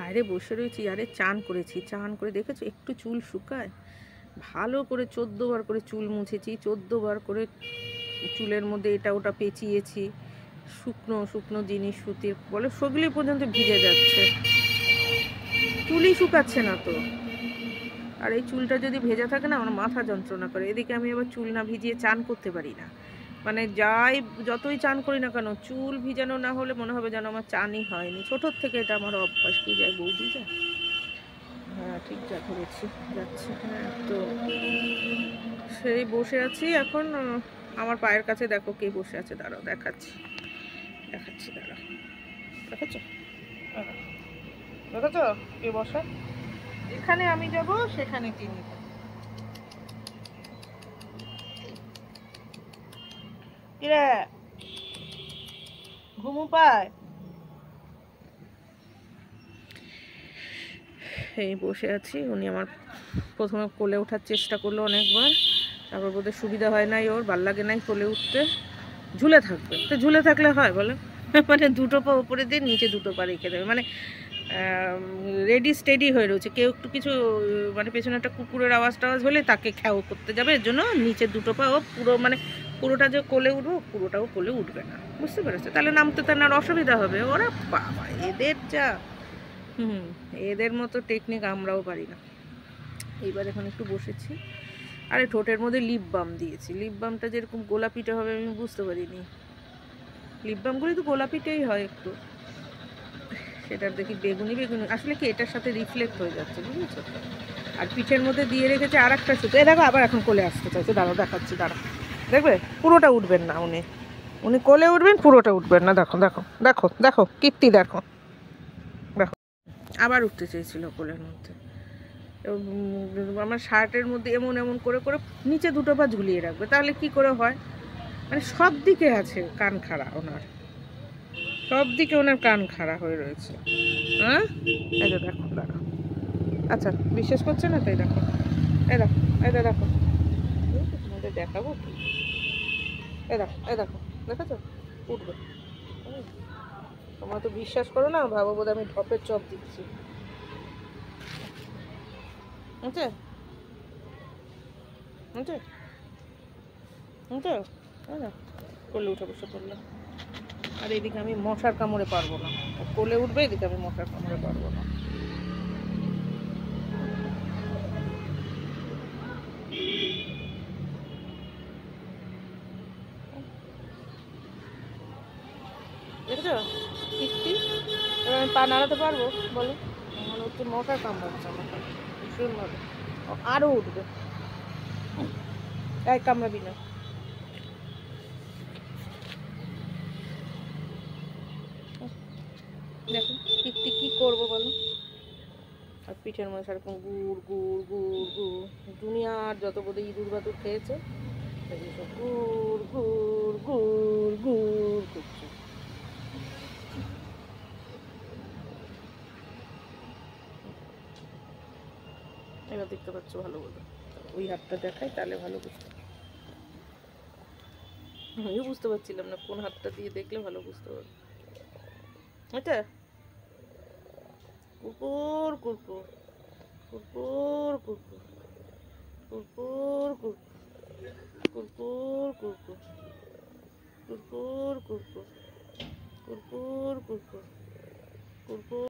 বাইরে বসে রয়েছি, আরে চান করেছি, চান করে দেখেছো একটু চুল শুকায়, ভালো করে 14 বার করে চুল মুছেছি, 14 বার করে চুলের মধ্যে এটা ওটা পেঁচিয়েছি, শুকনো শুকনো জিনিস সুতির বলে সেগুলি পর্যন্ত ভিজে যাচ্ছে, চুলই শুকাচ্ছে না তো। আর এই চুলটা যদি ভেজা থাকে না আমার মাথা যন্ত্রণা করে, এদিকে আমি আবার চুল না ভিজিয়ে চান করতে পারি না, মানে যাই যতই চান করি না কেন চুল ভিজানো না হলে মনে হবে যেন আমার চানই হয়নি, ছোটোর থেকে এটা আমার অভ্যাস। কি যায় বৌদি যায়, হ্যাঁ ঠিক যা ধরেছি, যাচ্ছে। হ্যাঁ তো সেই বসে আছি এখন, আমার পায়ের কাছে দেখো কে বসে আছে, দাঁড়াও দেখাচ্ছি, দেখাচ্ছি দাঁড়াও, দেখেছো দেখেছো কে বসে, এখানে আমি যাব সেখানে তিনি। কিরে ঘুমু পায়, এই বসে আছি। উনি আমার প্রথমে কোলে ওঠার চেষ্টা করলো অনেকবার, তারপর বোধহয় সুবিধা হয় নাই, ওর ভাল লাগে নাই কোলে উঠতে, ঝুলে থাকবে, তো ঝুলে থাকলে হয় বলে মানে দুটো পা উপরে দিয়ে নিচে দুটো পা রেখে দেবে, মানে রেডি স্টেডি হয়ে রয়েছে, কেউ একটু কিছু মানে পেছনে একটা কুকুরের আওয়াজ টাওয়াজ হলে তাকে খ্যাও করতে যাবে, এর জন্য নিচে দুটো পা ও পুরো মানে পুরোটা যে কোলে উঠবো পুরোটাও কোলে উঠবে না, বুঝতে পেরেছে, তাহলে নামতে তার আর অসুবিধা হবে। ওরা বাবা এদের যা এদের মতো টেকনিক আমরাও পারি না। এইবার এখন একটু বসেছি, আরে ঠোঁটের মধ্যে লিপ বাম দিয়েছি, লিপ বামটা যেরকম গোলাপিটা হবে আমি বুঝতে পারিনি, লিপ বামগুলি তো গোলাপিটাই হয় একটু, সেটার দেখি বেগুনি বেগুনি, আসলে কি এটার সাথে রিফ্লেক্ট হয়ে যাচ্ছে বুঝেছো। আর পিঠের মধ্যে দিয়ে রেখেছে আর একটা সুতো, এ দেখো আবার এখন কোলে আসতে চাইছে, দাঁড়াও দেখাচ্ছি, দাঁড়াও দেখবে পুরোটা উঠবেন না উনি, উনি কোলে উঠবেন পুরোটা উঠবেন না, দেখো দেখো দেখো দেখো কীর্তি দেখো দেখো, আবার উঠতে চেয়েছিল কোলের মধ্যে। আমার শার্টের মধ্যে এমন এমন করে করে নিচে দুটো পা ঝুলিয়ে রাখবে, তাহলে কি করে হয়, মানে সব দিকে আছে কান খাড়া ওনার, সব দিকে ওনার কান খাড়া হয়ে রয়েছে। হ্যাঁ এই যে দেখো দাঁড়াও, আচ্ছা বিশ্বাস করছে না তাই দেখো, এই দেখো এটা দেখো, তোমাদের দেখাবো কি, এই দেখো এই দেখো দেখেছো উঠবে, তোমরা তো বিশ্বাস করো না, ভাবো বোধ আমি ঢপের চপ দিচ্ছি, বুঝছে বুঝছে বুঝছো, কোলে উঠে বসে পড়লাম, আর এদিকে আমি মশার কামড়ে পারবো না, কোলে উঠবে এদিকে আমি মশার কামড়ে পারবো না। দেখেছো কীর্তি, এবার আমি পা নাড়াতে পারবো বলো, মনে হচ্ছে মশার কামড়াচ্ছে আমাকে ভীষণভাবে, আরও উঠবে, এক কামড়াবি না, দেখো কীর্তি কী করবো বলো, আর পিঠের মধ্যে সেরকম গুড় গুড় গুড় গুড়, দুনিয়ার যত বোধহয় ইঁদুর বাদুর খেয়েছে সব গুড় গুড় গুড় গুড় করছে। এবার দেখতে পাচ্ছ ভালো বলো, ওই হাতটা দেখাই তাহলে ভালো বুঝতে, আমিও বুঝতে পারছিলাম না কোন হাতটা দিয়ে দেখলে ভালো বুঝতে পারবো, এটা কুকুর কুকুর কুকুর কুকুর কুকুর কুকুর কুকুর কুকুর কুকুর কুকুর কুকুর কুকুর কুকুর কুকুর।